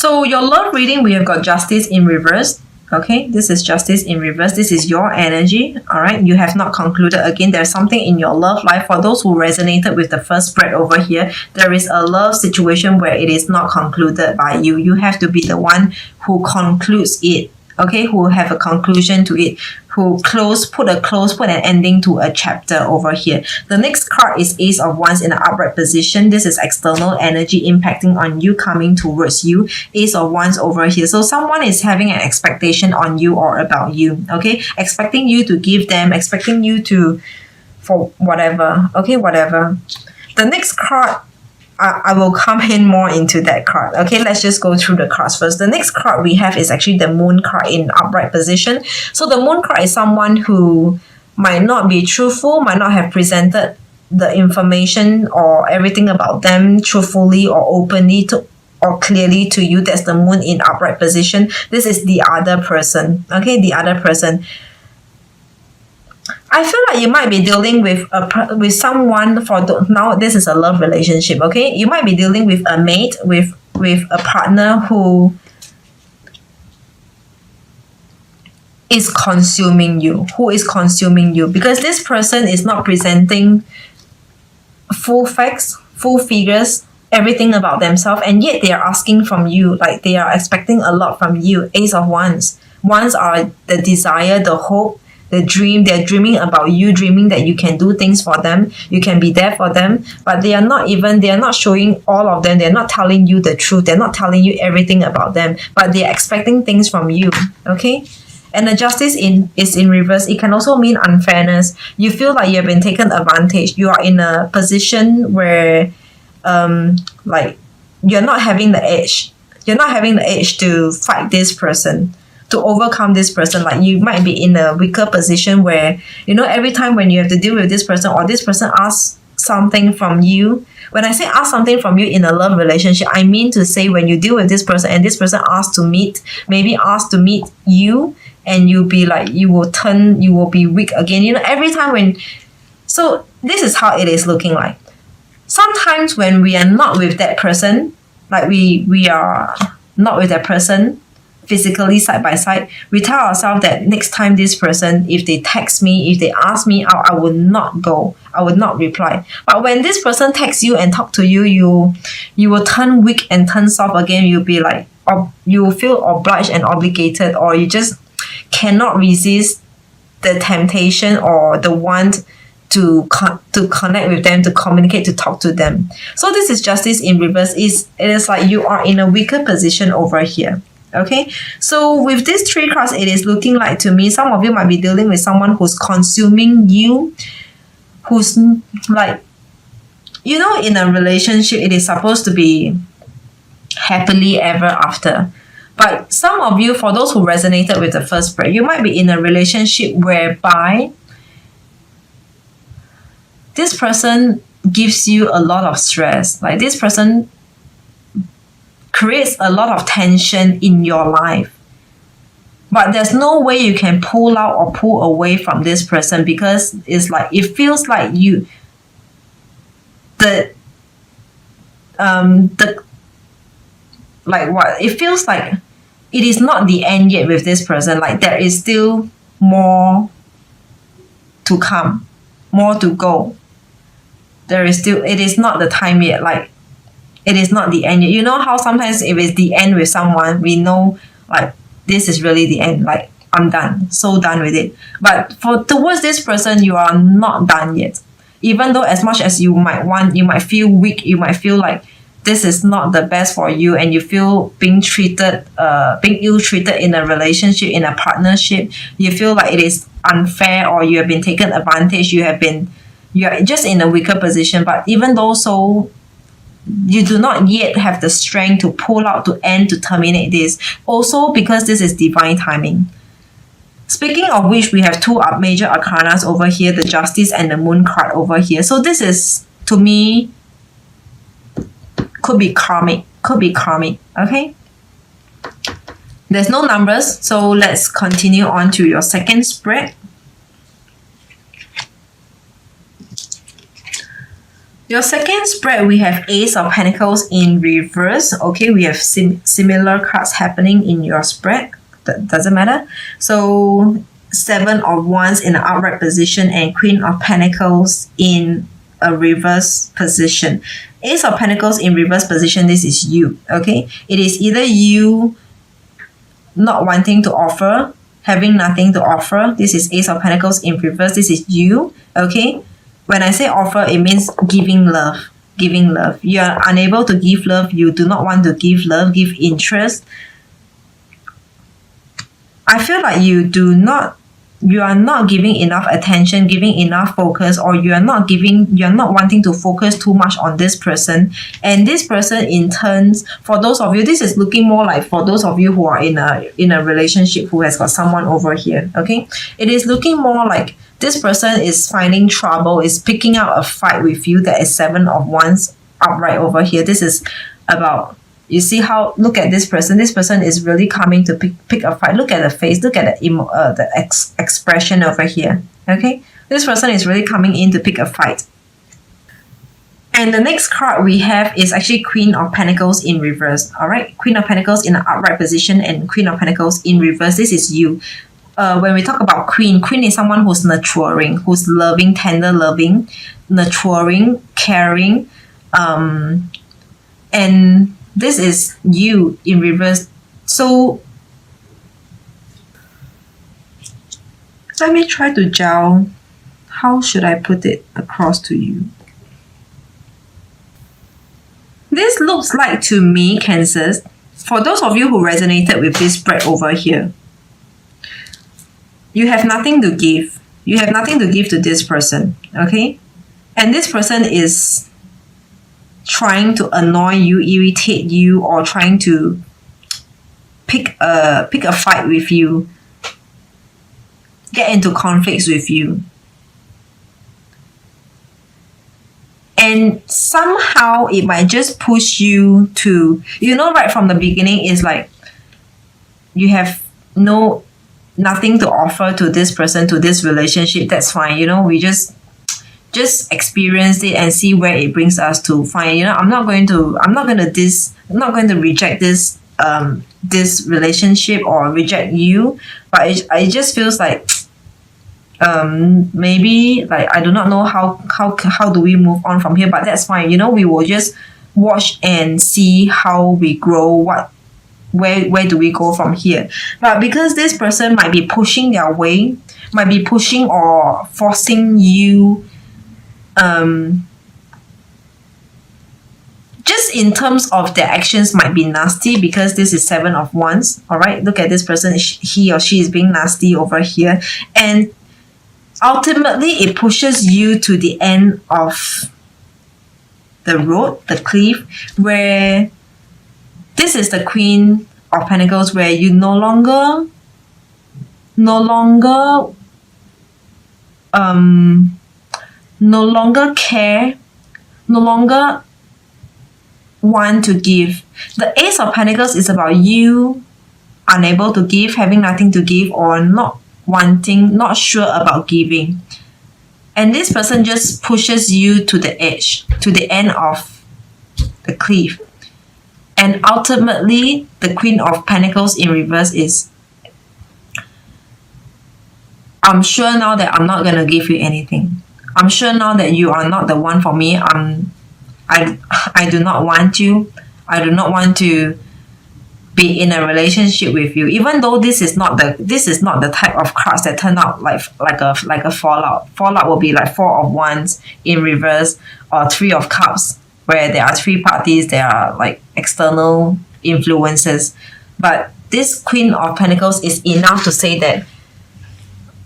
So your love reading, we have got Justice in reverse. Okay, this is Justice in reverse. This is your energy. All right, you have not concluded. Again, there's something in your love life. For those who resonated with the first spread over here, there is a love situation where it is not concluded by you. You have to be the one who concludes it. Okay, who have a conclusion to it, who put an ending to a chapter over here. The next card is Ace of Wands in an upright position. This is external energy impacting on you, coming towards you. Ace of Wands over here. So someone is having an expectation on you or about you. Okay, expecting you to give them, expecting you to, for whatever. Okay, whatever. The next card, I will come in more into that card. Okay, let's just go through the cards first. The next card we have is actually the Moon card in upright position. So the Moon card is someone who might not be truthful, might not have presented the information or everything about them truthfully or openly to or clearly to you. That's the Moon in upright position. This is the other person. Okay, the other person. I feel like you might be dealing with someone now. This is a love relationship. Okay, you might be dealing with a mate, with a partner who is consuming you. Because this person is not presenting full facts, full figures, everything about themselves, and yet they are asking from you, like they are expecting a lot from you. Ace of Wands. Wands are the desire, the hope, the dream. They're dreaming about you, dreaming that you can do things for them, you can be there for them, but they are not showing all of them. They're not telling you the truth. They're not telling you everything about them, but they're expecting things from you. Okay, and the Justice is in reverse. It can also mean unfairness. You feel like you have been taken advantage. You are in a position where like you're not having the edge to fight this person, to overcome this person. Like you might be in a weaker position where, every time when you have to deal with this person or this person asks something from you. When I say ask something from you in a love relationship, I mean to say when you deal with this person and this person asks to meet you, and you'll be like, you will be weak again. Every time so this is how it is looking like. Sometimes when we are not with that person, like we are not with that person physically side by side, we tell ourselves that next time this person, if they text me, if they ask me out, I would not go, I would not reply. But when this person texts you and talk to you, you will turn weak and turn soft again. You'll be like, you will feel obliged and obligated, or you just cannot resist the temptation or the want to connect with them, to communicate, to talk to them. So this is Justice in reverse. It is like you are in a weaker position over here. Okay, so with these three cards, it is looking like, to me, some of you might be dealing with someone who's consuming you, who's like, in a relationship, it is supposed to be happily ever after. But some of you, for those who resonated with the first spread, you might be in a relationship whereby this person gives you a lot of stress. Like this person creates a lot of tension in your life. But there's no way you can pull out or pull away from this person, because it's like, it feels like it feels like it is not the end yet with this person. Like there is still more to come, more to go. It is not the time yet. Like it is not the end yet. You know how sometimes if it's the end with someone, we know like this is really the end. Like I'm done, so done with it. But towards this person, you are not done yet. Even though as much as you might feel weak, you might feel like this is not the best for you, and you feel being ill-treated in a relationship, in a partnership. You feel like it is unfair, or you have been taken advantage. You are just in a weaker position. But even though so, you do not yet have the strength to pull out, to end, to terminate this. Also because this is divine timing. Speaking of which, we have two major arcanas over here, the Justice and the Moon card over here. So this is, to me, could be karmic, okay? There's no numbers, so let's continue on to your second spread. Your second spread, we have Ace of Pentacles in reverse. Okay, we have similar cards happening in your spread. That doesn't matter. So Seven of Wands in an upright position and Queen of Pentacles in a reverse position. Ace of Pentacles in reverse position, this is you. Okay, it is either you not wanting to offer, having nothing to offer. This is Ace of Pentacles in reverse. This is you. Okay, when I say offer, it means giving love. Giving love. You are unable to give love. You do not want to give love, give interest. I feel like you are not giving enough attention, giving enough focus, or you're not wanting to focus too much on this person. And this person in turns, for those of you, this is looking more like for those of you who are in a relationship who has got someone over here. Okay, it is looking more like this person is finding trouble, is picking up a fight with you. That is Seven of Wands upright over here. This is about, you see how, look at this person. This person is really coming to pick a fight. Look at the face. Look at the expression over here. Okay, this person is really coming in to pick a fight. And the next card we have is actually Queen of Pentacles in reverse. All right, Queen of Pentacles in an upright position and Queen of Pentacles in reverse. This is you. When we talk about Queen is someone who's nurturing, who's loving, tender loving, nurturing, caring, and this is you in reverse. So let me try to gel. How should I put it across to you? This looks like to me, Cancers, for those of you who resonated with this spread over here, you have nothing to give. You have nothing to give to this person, okay? And this person is trying to annoy you, irritate you, or trying to pick a fight with you, get into conflicts with you. And somehow it might just push you to, right from the beginning, it's like you have nothing to offer to this person, to this relationship. That's fine. We just experience it and see where it brings us to. Fine. I'm not going to reject this this relationship or reject you, but it just feels like maybe, like, I do not know how do we move on from here, but that's fine. We will just watch and see how we grow, where do we go from here. But because this person might be pushing their way, might be pushing or forcing you, just in terms of their actions might be nasty, because this is Seven of Wands. All right, look at this person. He or she is being nasty over here, and ultimately it pushes you to the end of the road, the cliff, where this is the Queen of Pentacles, where you no longer care, no longer want to give. The Ace of Pentacles is about you unable to give, having nothing to give, or not wanting, not sure about giving. And this person just pushes you to the edge, to the end of the cliff. And ultimately, the Queen of Pentacles in reverse is, I'm sure now that I'm not going to give you anything. I'm sure now that you are not the one for me. I do not want you. I do not want to be in a relationship with you. Even though this is not the type of cards that turn out like a fallout. Fallout will be like Four of Wands in reverse, or Three of Cups, where there are three parties, there are like external influences. But this Queen of Pentacles is enough to say that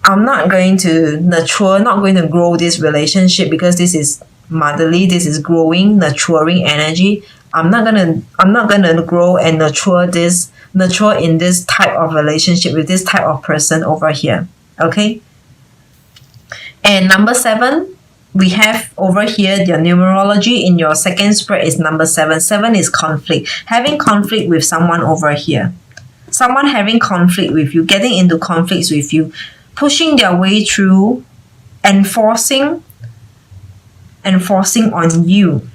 I'm not going to nurture, not going to grow this relationship, because this is motherly, this is growing, nurturing energy. I'm not gonna grow and nurture in this type of relationship with this type of person over here. Okay? And number 7, we have over here, the numerology in your second spread is number 7. 7 is conflict. Having conflict with someone over here. Someone having conflict with you, getting into conflicts with you, pushing their way through, enforcing enforcing on you.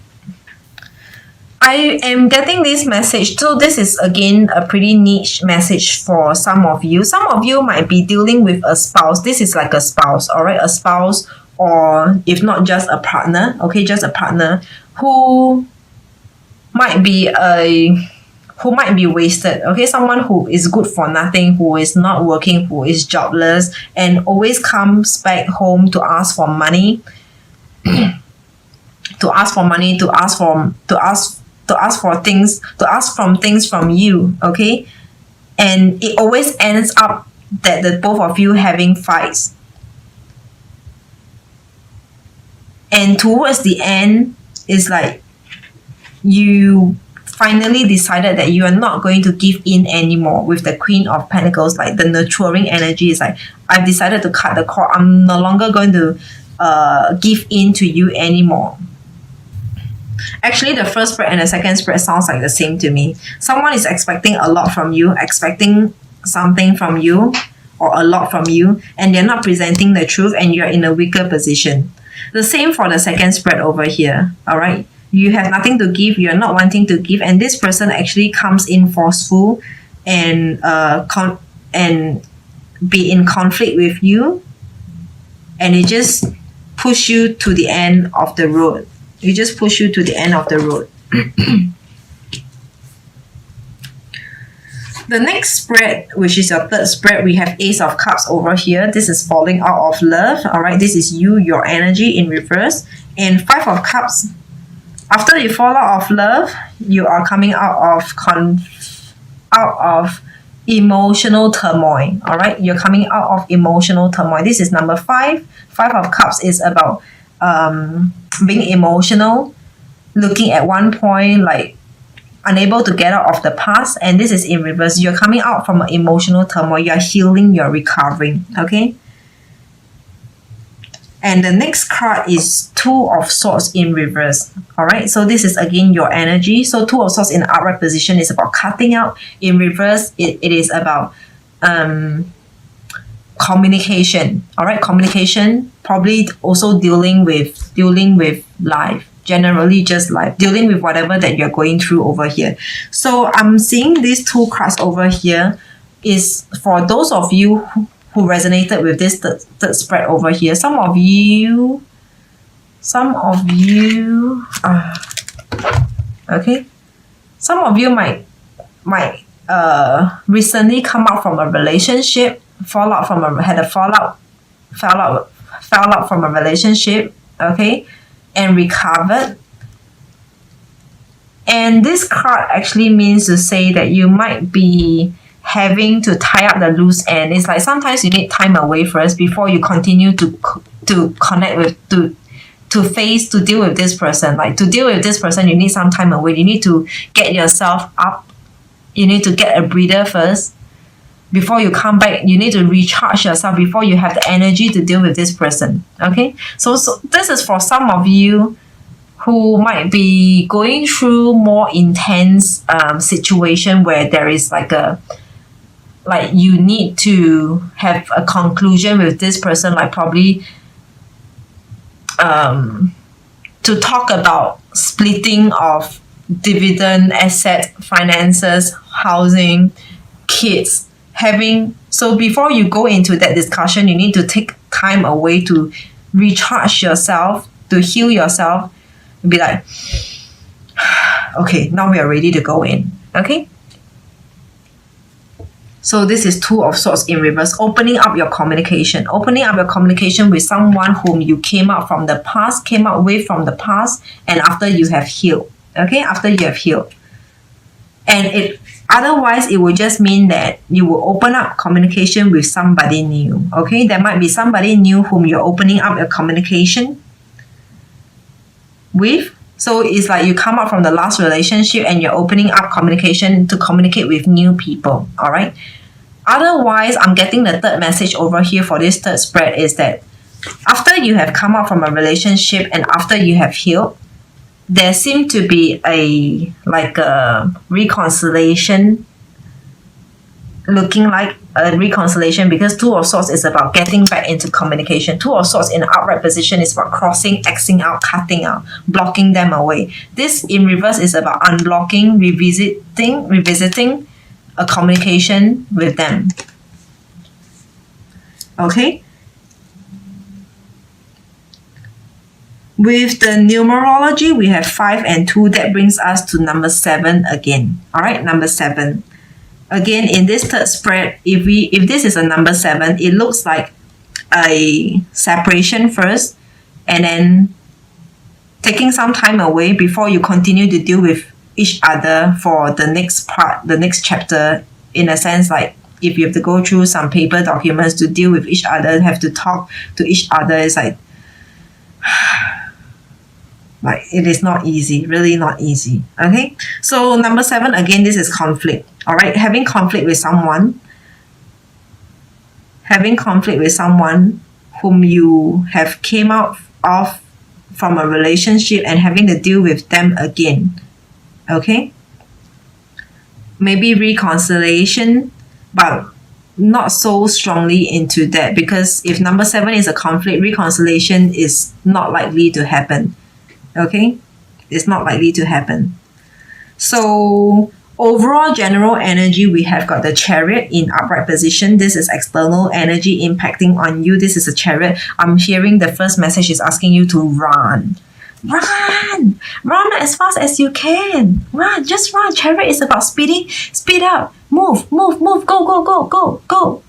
I am getting this message. So this is again a pretty niche message for some of you. Some of you might be dealing with a spouse. This is like a spouse, all right? A spouse, or if not just a partner, okay, just a partner who might be wasted, okay? Someone who is good for nothing, who is not working, who is jobless, and always comes back home to ask for money, to ask for things from you, okay? And it always ends up that the both of you having fights. And towards the end, it's like you finally decided that you are not going to give in anymore with the Queen of Pentacles. Like the nurturing energy is like, I've decided to cut the cord. I'm no longer going to give in to you anymore. Actually, the first spread and the second spread sounds like the same to me. Someone is expecting a lot from you, expecting something from you or a lot from you, and they're not presenting the truth, and you're in a weaker position. The same for the second spread over here, all right? You have nothing to give, you're not wanting to give, and this person actually comes in forceful and be in conflict with you, and it just push you to the end of the road. You just push you to the end of the road. The next spread, which is your third spread, we have Ace of Cups over here. This is falling out of love. All right, this is you, your energy in reverse. And Five of Cups. After you fall out of love, you are coming out of emotional turmoil. All right, you're coming out of emotional turmoil. This is number 5. Five of Cups is about being emotional, looking at one point like unable to get out of the past, and this is in reverse. You're coming out from an emotional turmoil, you're healing, you're recovering, okay? And the next card is Two of Swords in reverse. All right, so this is again your energy. So Two of Swords in upright position is about cutting out. In reverse, it is about communication. All right, communication, probably also dealing with life, generally just life, dealing with whatever that you're going through over here. So I'm seeing these two cards over here is for those of you who resonated with this third spread over here. Some of you okay, some of you might recently come out from a relationship, fell out from a relationship, okay, and recovered. And this card actually means to say that you might be having to tie up the loose end. It's like sometimes you need time away first before you continue to connect with, to deal with this person. Like to deal with this person, you need some time away. You need to get yourself up. You need to get a breather first before you come back. You need to recharge yourself before you have the energy to deal with this person. Okay, so this is for some of you who might be going through more intense situation where there is like you need to have a conclusion with this person, like probably to talk about splitting of dividend, asset, finances, housing, kids, so before you go into that discussion, you need to take time away to recharge yourself, to heal yourself, and be like, okay, now we are ready to go in. Okay, so this is Two of Swords in reverse, opening up your communication with someone whom you came out from the past, came out with from the past, and after you have healed. Okay, after you have healed. And otherwise it will just mean that you will open up communication with somebody new. Okay, there might be somebody new whom you're opening up your communication with. So it's like you come out from the last relationship and you're opening up communication to communicate with new people. All right, otherwise I'm getting the third message over here for this third spread is that after you have come out from a relationship and after you have healed, there seemed to be a reconciliation looking like a reconciliation, because Two of Swords is about getting back into communication. Two of Swords in an upright position is about crossing, Xing out, cutting out, blocking them away. This in reverse is about unblocking, revisiting a communication with them. Okay? With the numerology, we have 5 and 2. That brings us to number 7 again. All right, number 7. Again, in this third spread, if this is a number 7, it looks like a separation first, and then taking some time away before you continue to deal with each other for the next part, the next chapter, in a sense, like if you have to go through some paper documents to deal with each other, have to talk to each other, it's like it is not easy, really not easy. Okay, so number 7, again, this is conflict. All right, having conflict with someone whom you have came out of from a relationship and having to deal with them again. Okay, maybe reconciliation, but not so strongly into that, because if number 7 is a conflict, reconciliation is not likely to happen. Okay, it's not likely to happen. So overall general energy, we have got the Chariot in upright position. This is external energy impacting on you. This is a Chariot. I'm hearing the first message is asking you to run. Run as fast as you can. Just run. Chariot is about speed up, move, go.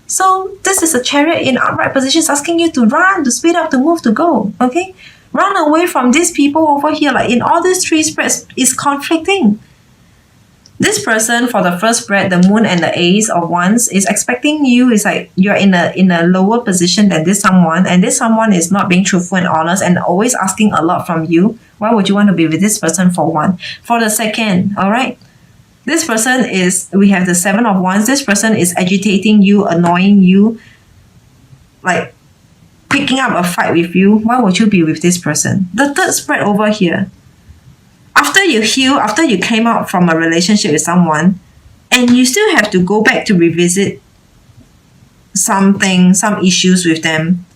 So this is a Chariot in upright position, asking you to run, to speed up, to move, to go. Okay, run away from these people over here. Like in all these 3 spreads, is conflicting. This person, for the first spread, the Moon and the Ace of Wands, is expecting you. It's like you're in a lower position than this someone, and this someone is not being truthful and honest and always asking a lot from you. Why would you want to be with this person, for one? For the second, all right, this person is, we have the 7 of Wands. This person is agitating you, annoying you, like picking up a fight with you. Why would you be with this person? The third spread over here, after you heal, after you came out from a relationship with someone, and you still have to go back to revisit some issues with them,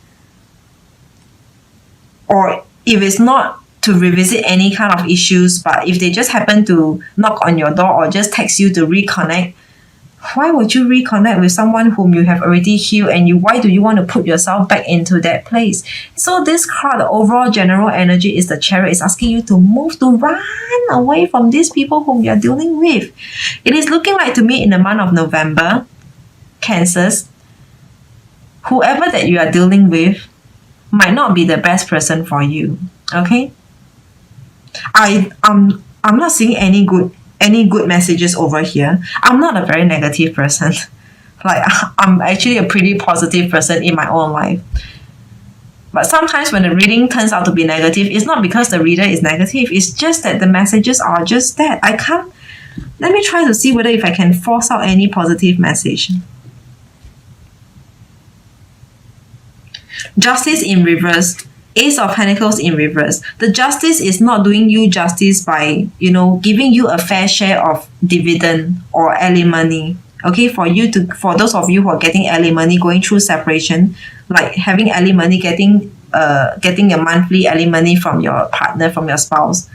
or if it's not to revisit any kind of issues, but if they just happen to knock on your door or just text you to reconnect, why would you reconnect with someone whom you have already healed, and why do you want to put yourself back into that place? So this card, the overall general energy is the Chariot. Is asking you to move, to run away from these people whom you're dealing with. It is looking like to me in the month of November, Cancers, whoever that you are dealing with might not be the best person for you. Okay? I'm not seeing any good messages over here. I'm not a very negative person. Like, I'm actually a pretty positive person in my own life. But sometimes when the reading turns out to be negative, it's not because the reader is negative. It's just that the messages are just that. Let me try to see whether if I can force out any positive message. Justice in reverse. Ace of Pentacles in reverse. The Justice is not doing you justice by, giving you a fair share of dividend or alimony. Okay, for those of you who are getting alimony, going through separation, like having alimony, getting a monthly alimony from your partner, from your spouse.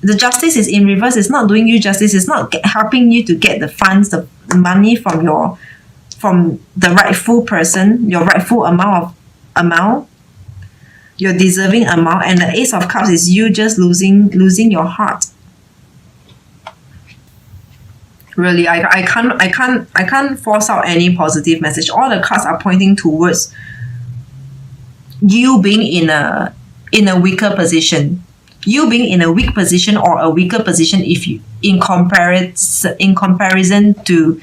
The Justice is in reverse. It's not doing you justice. It's not helping you to get the funds, the money from the rightful person, your rightful amount, your deserving amount. And the Ace of Cups is you just losing your heart. Really, I can't force out any positive message. All the cards are pointing towards you being in a weaker position. You being in a weak position, or a weaker position if you in comparison to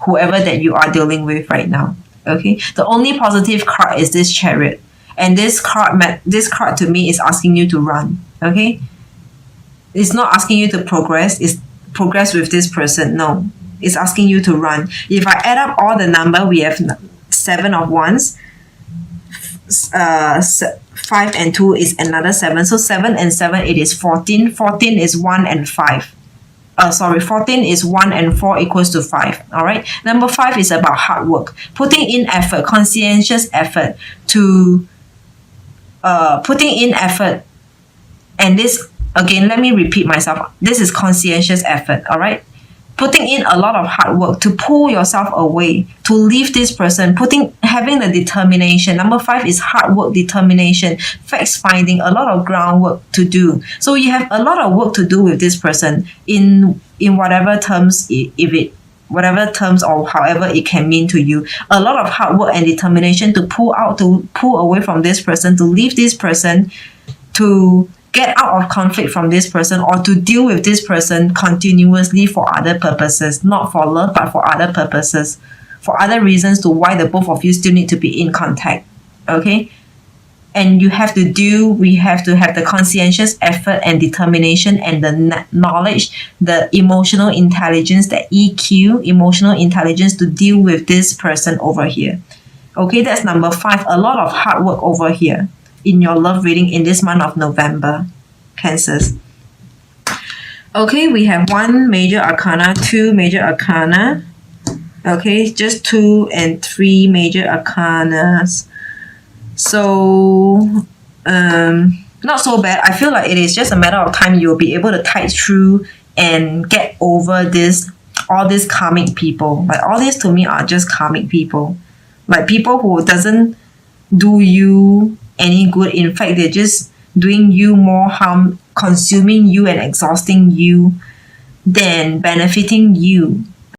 whoever that you are dealing with right now. Okay, the only positive card is this Chariot. And this card to me is asking you to run. Okay, it's not asking you to progress. It's progress with this person. No, it's asking you to run. If I add up all the number, we have 7 of Wands. 5 and 2 is another 7. So 7 and 7, it is 14. 14 is 1 and 5. 14 is 1 and 4 equals to 5. All right. Number 5 is about hard work, putting in effort, conscientious effort to putting in effort. And this, again, let me repeat myself. This is conscientious effort. All right. Putting in a lot of hard work to pull yourself away, to leave this person, having the determination. Number 5 is hard work, determination, facts finding, a lot of groundwork to do. So you have a lot of work to do with this person in whatever terms, whatever terms or however it can mean to you. A lot of hard work and determination to pull away from this person, to leave this person, to get out of conflict from this person, or to deal with this person continuously for other purposes, not for love, but for other purposes, for other reasons to why the both of you still need to be in contact. Okay? And we have to have the conscientious effort and determination and the knowledge, the emotional intelligence, the EQ, emotional intelligence to deal with this person over here. Okay, that's number 5. A lot of hard work over here in your love reading in this month of November, Cancers. Okay, we have 1 major arcana, 2 major arcana. Okay, just 2 and 3 major arcanas. So, not so bad. I feel like it is just a matter of time you'll be able to tide through and get over all these karmic people. Like, all these to me are just karmic people. Like, people who doesn't do you any good. In fact, they're just doing you more harm, consuming you and exhausting you than benefiting you.